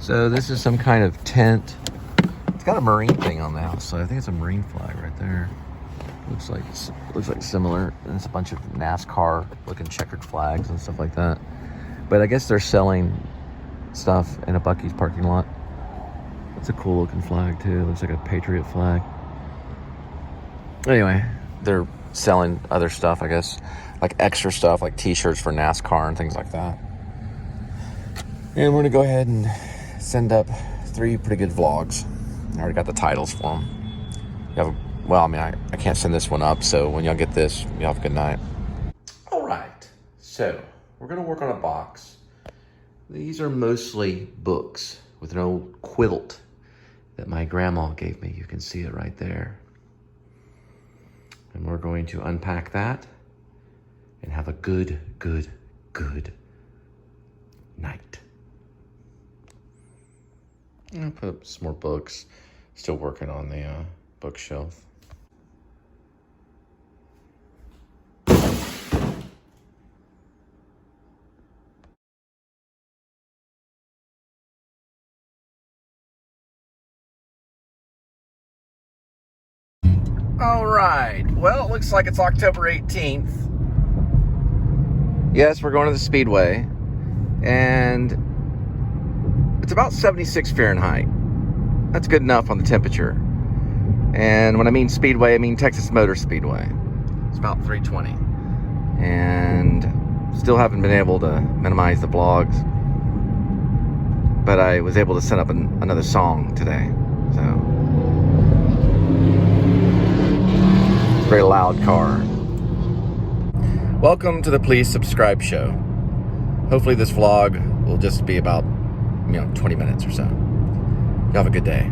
So this is some kind of tent. It's got a marine thing on the house, so I think it's a marine flag right there. Looks like similar. And it's a bunch of NASCAR looking checkered flags and stuff like that. But I guess they're selling stuff in a Buc-ee's parking lot. It's a cool looking flag too. It looks like a Patriot flag. Anyway, they're selling other stuff, I guess, like extra stuff, like t-shirts for NASCAR and things like that. And we're gonna go ahead and send up 3 pretty good vlogs. I already got the titles for them. I can't send this one up, so when y'all get this, y'all have a good night. All right, so we're gonna work on a box. These are mostly books with an old quilt that my grandma gave me. You can see it right there. And we're going to unpack that and have a good night. I'll put up some more books. Still working on the bookshelf. All right, well, it looks like it's October 18th. Yes, we're going to the Speedway, and it's about 76 Fahrenheit. That's good enough on the temperature. And when I mean Speedway, I mean Texas Motor Speedway. It's about 320. And still haven't been able to minimize the vlogs, but I was able to set up another song today, so. Very loud car. Welcome to the Please Subscribe show. Hopefully this vlog will just be about 20 minutes or so. Y'all have a good day.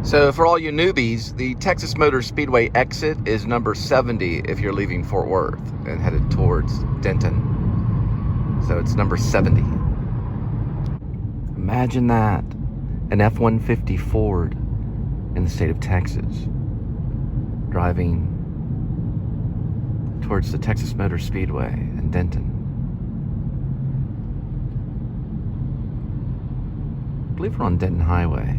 So for all you newbies, the Texas Motor Speedway exit is number 70 if you're leaving Fort Worth and headed towards Denton. So it's number 70. Imagine that, an F-150 Ford in the state of Texas, driving towards the Texas Motor Speedway in Denton. I believe we're on Denton Highway.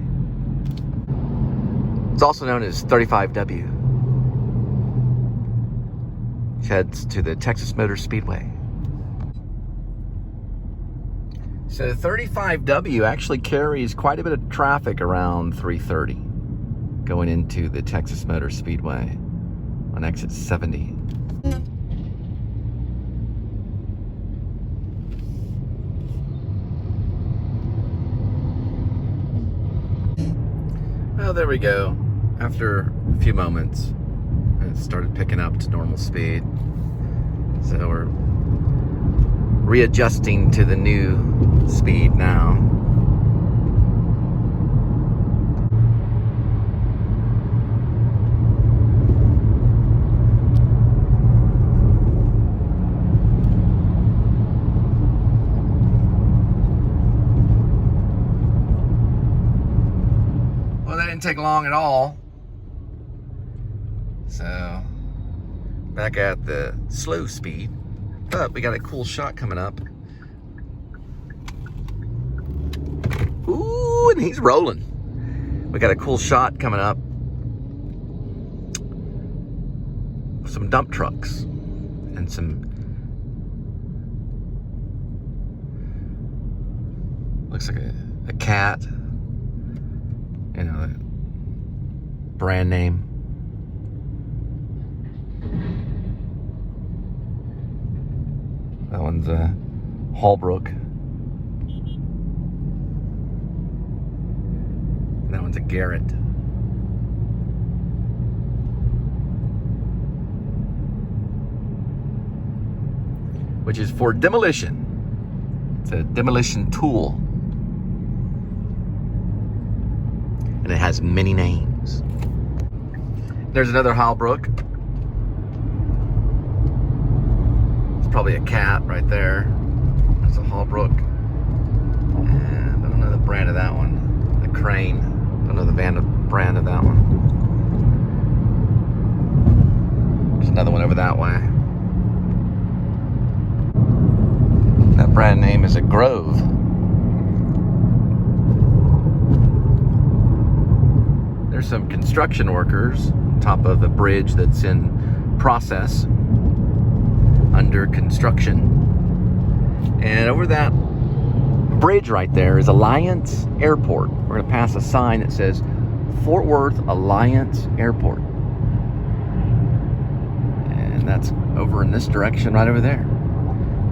It's also known as 35W. Which heads to the Texas Motor Speedway. So 35W actually carries quite a bit of traffic around 3:30. Going into the Texas Motor Speedway on exit 70. Well, there we go. After a few moments, it started picking up to normal speed. So we're readjusting to the new speed now. Didn't take long at all. So back at the slow speed, but we got a cool shot coming up. Ooh, and he's rolling. We got a cool shot coming up. Some dump trucks and some, looks like a cat. Brand name. That one's a Hallbrook. That one's a Garrett. Which is for demolition. It's a demolition tool. And it has many names. There's another Hallbrook. It's probably a cat right there. That's a Hallbrook. And I don't know the brand of that one. The Crane. I don't know the brand of that one. There's another one over that way. That brand name is a Grove. There's some construction workers on top of the bridge that's in process, under construction. And over that bridge right there is Alliance Airport. We're going to pass a sign that says Fort Worth Alliance Airport. And that's over in this direction right over there.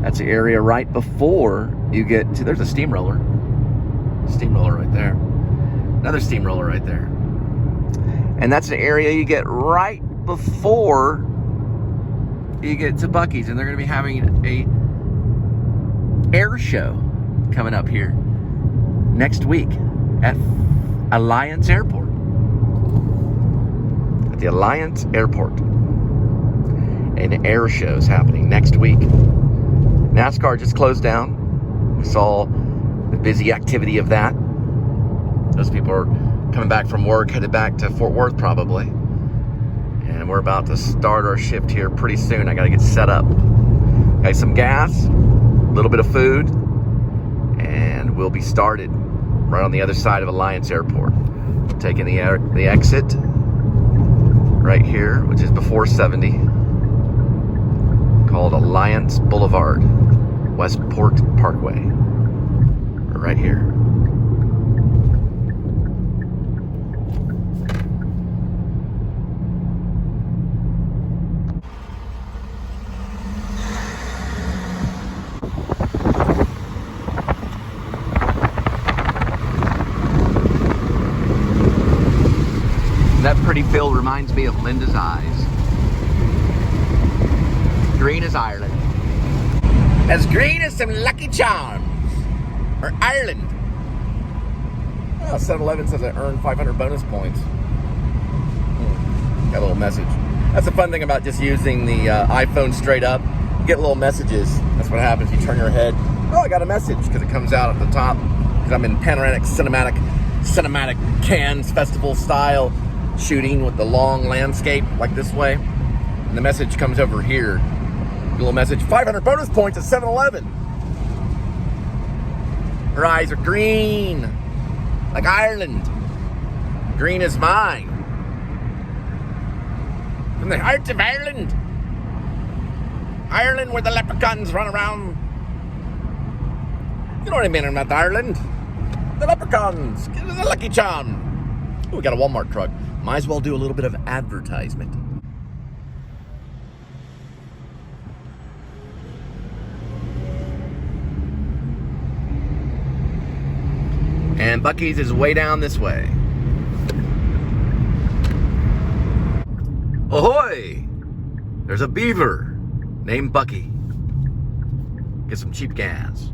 That's the area right before you get to, there's a steamroller. Steamroller right there. Another steamroller right there. And that's the area you get right before you get to Buc-ee's. And they're going to be having a air show coming up here next week at Alliance Airport. At the Alliance Airport. An air show is happening next week. NASCAR just closed down. We saw the busy activity of that. Those people are coming back from work, headed back to Fort Worth probably. And we're about to start our shift here pretty soon. I got to get set up. Got some gas, a little bit of food, and we'll be started right on the other side of Alliance Airport. Taking the exit right here, which is before 70, called Alliance Boulevard, Westport Parkway. We're right here. That pretty field reminds me of Linda's eyes. Green as Ireland. As green as some Lucky Charms. Or Ireland. Oh, 7-Eleven says I earned 500 bonus points. Got a little message. That's the fun thing about just using the iPhone straight up. You get little messages. That's what happens. You turn your head. Oh, I got a message, because it comes out at the top. Because I'm in panoramic cinematic Cannes festival style shooting with the long landscape like this way. And the message comes over here. A little message, 500 bonus points at 7-Eleven. Her eyes are green, like Ireland. Green is mine. From the heart of Ireland. Ireland where the leprechauns run around. You know what I mean about Ireland. The leprechauns, the Lucky Charm. Oh, we got a Walmart truck. Might as well do a little bit of advertisement. And Buc-ee's is way down this way. Ahoy! There's a beaver named Buc-ee. Get some cheap gas.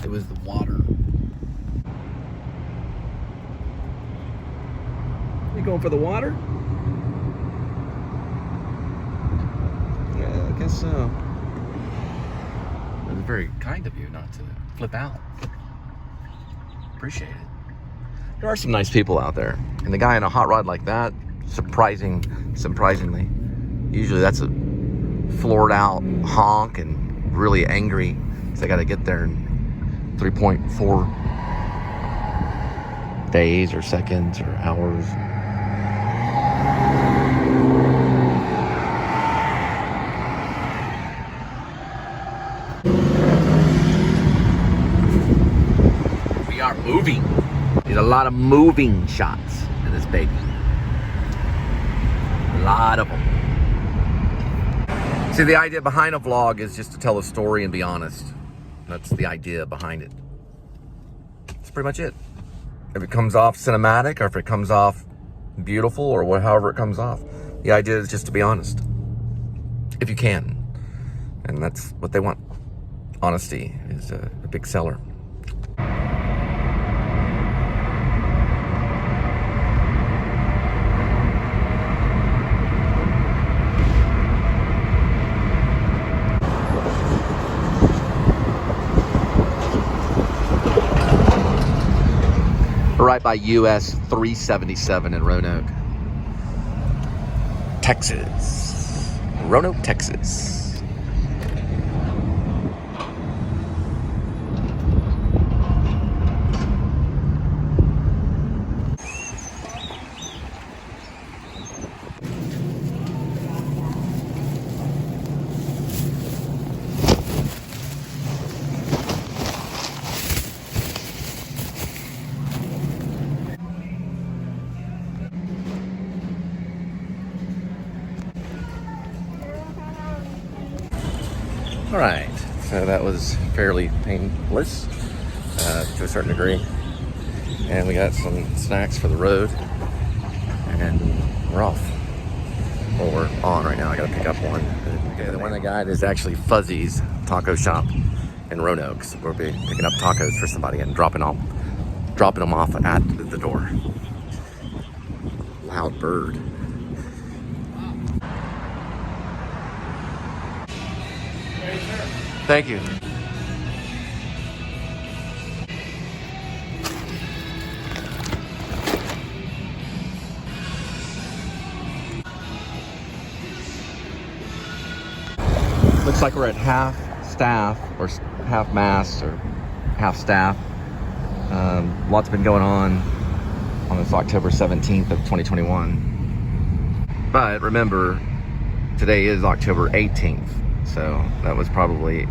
It was the water. You going for the water? Yeah, I guess so. It was very kind of you not to flip out. Appreciate it. There are some nice people out there. And the guy in a hot rod like that, surprisingly. Usually that's a floored out honk and really angry because they got to get there in 3.4 days or seconds or hours. moving. Need a lot of moving shots in this baby. A lot of them. See, the idea behind a vlog is just to tell a story and be honest. That's the idea behind it. That's pretty much it. If it comes off cinematic or if it comes off beautiful or however it comes off, the idea is just to be honest. If you can. And that's what they want. Honesty is a big seller. Right by US 377 in Roanoke, Texas. Roanoke, Texas. All right, so that was fairly painless to a certain degree. And we got some snacks for the road, and we're off. Well, we're on right now. I gotta pick up one. Okay, the one I got is actually Fuzzy's Taco Shop in Roanoke. So we'll be picking up tacos for somebody and dropping them off at the door. Loud bird. Thank you. Looks like we're at half staff or half mast or half staff. Lots been going on this October 17th of 2021. But remember, today is October 18th. So that was probably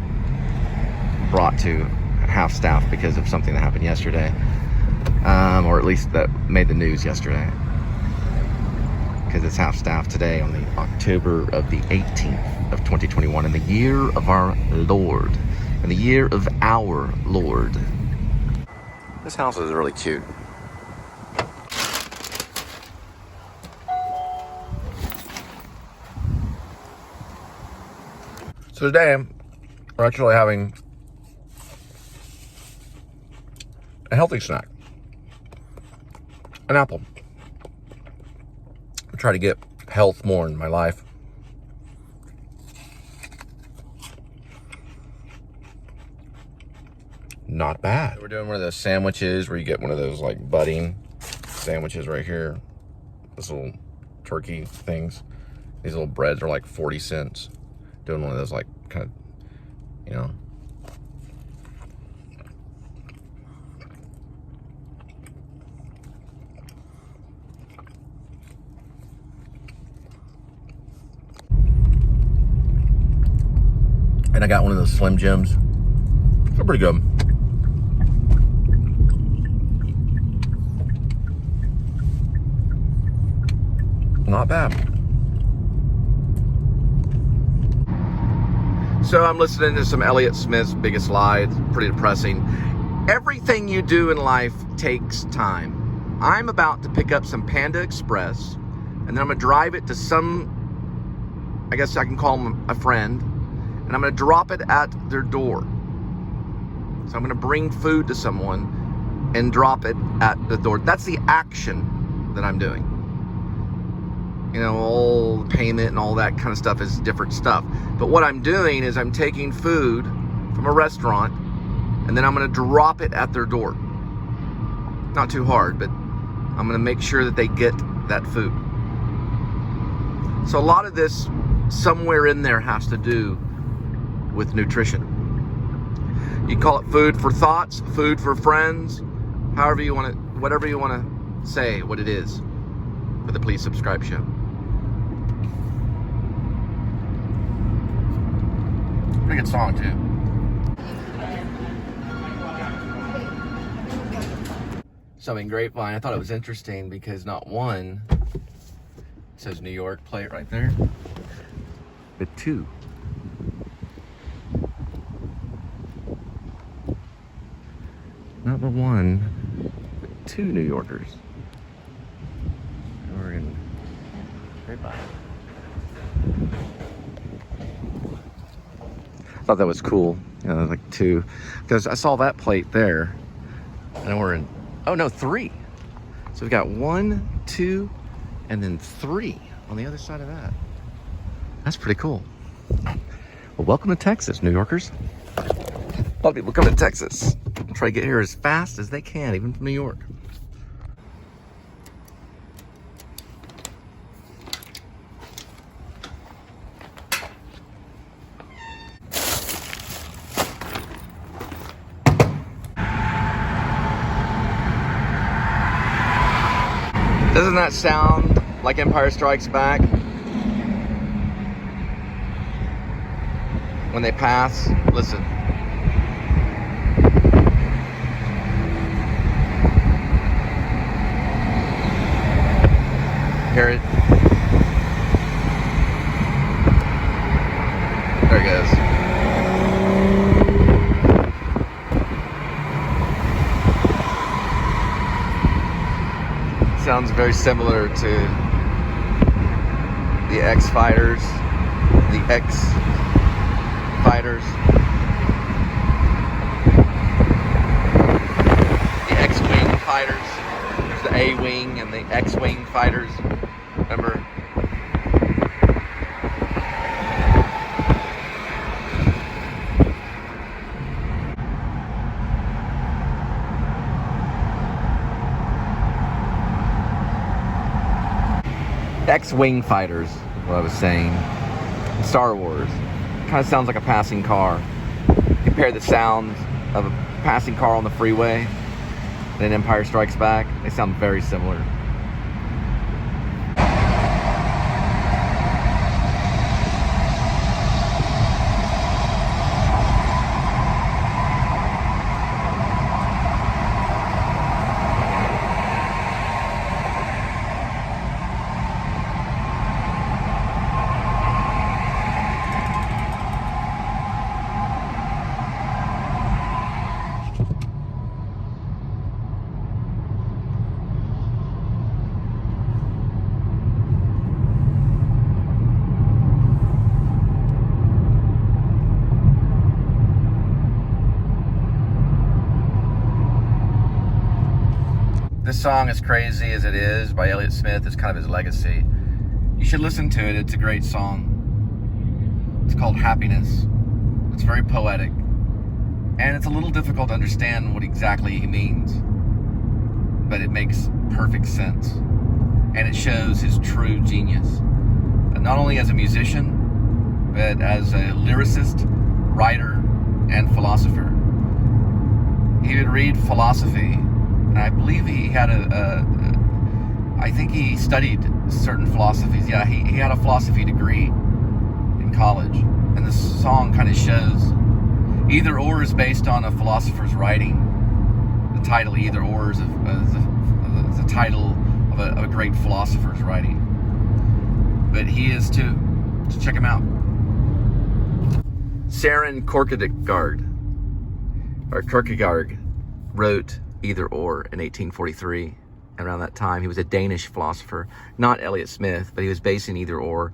brought to half staff because of something that happened yesterday. Or at least that made the news yesterday. Because it's half staff today on the October of the 18th of 2021 in the year of our Lord. In the year of our Lord. This house is really cute. So today, we're actually having a healthy snack. An apple. I try to get health more in my life. Not bad. We're doing one of those sandwiches where you get one of those like budding sandwiches right here. This little turkey things. These little breads are like 40 cents. Doing one of those like kind of, you know. And I got one of those Slim Jims. They're pretty good. Not bad. So I'm listening to some Elliott Smith's Biggest Lie. It's pretty depressing. Everything you do in life takes time. I'm about to pick up some Panda Express, and then I'm gonna drive it to some, I guess I can call him a friend, and I'm gonna drop it at their door. So I'm gonna bring food to someone and drop it at the door. That's the action that I'm doing. You know, all the payment and all that kind of stuff is different stuff. But what I'm doing is I'm taking food from a restaurant and then I'm gonna drop it at their door. Not too hard, but I'm gonna make sure that they get that food. So a lot of this, somewhere in there, has to do with nutrition. You call it food for thoughts, food for friends, however you want to, whatever you want to say what it is for the Please Subscribe show. Pretty good song too. So in Grapevine, I thought it was interesting because not one, it says New York plate right there, but two. Not the one, but two New Yorkers. We're in Grapevine. I thought that was cool, you know, like two, because I saw that plate there, and we're in, oh no, three. So we've got 1, 2, and then 3 on the other side of that. That's pretty cool. Well, welcome to Texas, New Yorkers. A lot of people come to Texas and try to get here as fast as they can, even from New York. Doesn't that sound like Empire Strikes Back? When they pass, listen. Hear it? There it goes. Sounds very similar to the X-Fighters, the X-Fighters, the X-Wing fighters. There's the A-Wing and the X-Wing fighters. Remember? X-Wing fighters, what I was saying. Star Wars. Kind of sounds like a passing car. Compare the sound of a passing car on the freeway and Empire Strikes Back. They sound very similar. This song, as crazy as it is, by Elliott Smith, is kind of his legacy. You should listen to it. It's a great song. It's called Happiness. It's very poetic. And it's a little difficult to understand what exactly he means. But it makes perfect sense. And it shows his true genius. Not only as a musician, but as a lyricist, writer, and philosopher. He would read philosophy. I believe he had I think he studied certain philosophies. Yeah, he had a philosophy degree in college. And this song kind of shows Either Or is based on a philosopher's writing. The title Either Or is the title of a great philosopher's writing. But he is too. So check him out. Søren Kierkegaard wrote Either Or in 1843. Around that time, he was a Danish philosopher, not Elliott Smith, but he was basing Either Or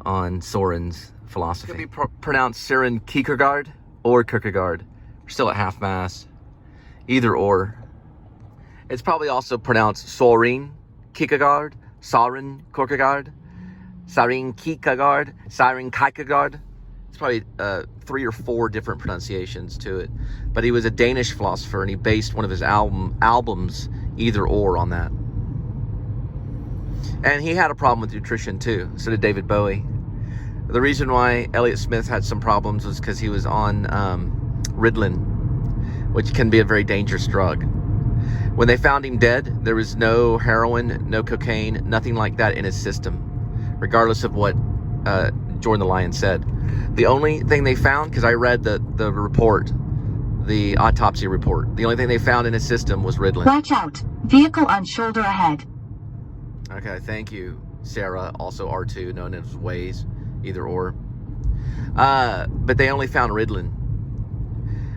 on Søren's philosophy. It could be pronounced Søren Kierkegaard or Kierkegaard. We're still at half mast. Either Or. It's probably also pronounced Søren Kierkegaard, Søren Kierkegaard, Søren Kierkegaard, Søren Kierkegaard. It's probably 3 or 4 different pronunciations to it. But he was a Danish philosopher, and he based one of his albums, Either Or, on that. And he had a problem with nutrition too. So did David Bowie. The reason why Elliott Smith had some problems was because he was on Ritalin, which can be a very dangerous drug. When they found him dead, there was no heroin, no cocaine, nothing like that in his system, regardless of what Jordan the Lion said. The only thing they found, because I read the report the autopsy report. The only thing they found in his system was Ritalin. Watch out. Vehicle on shoulder ahead. Okay, thank you, Sarah, also R2, known as Waze, either or. But they only found Ritalin.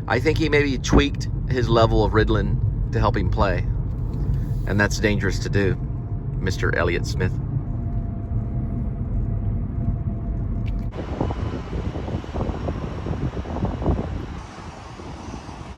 I think he maybe tweaked his level of Ritalin to help him play. And that's dangerous to do, Mr. Elliott Smith.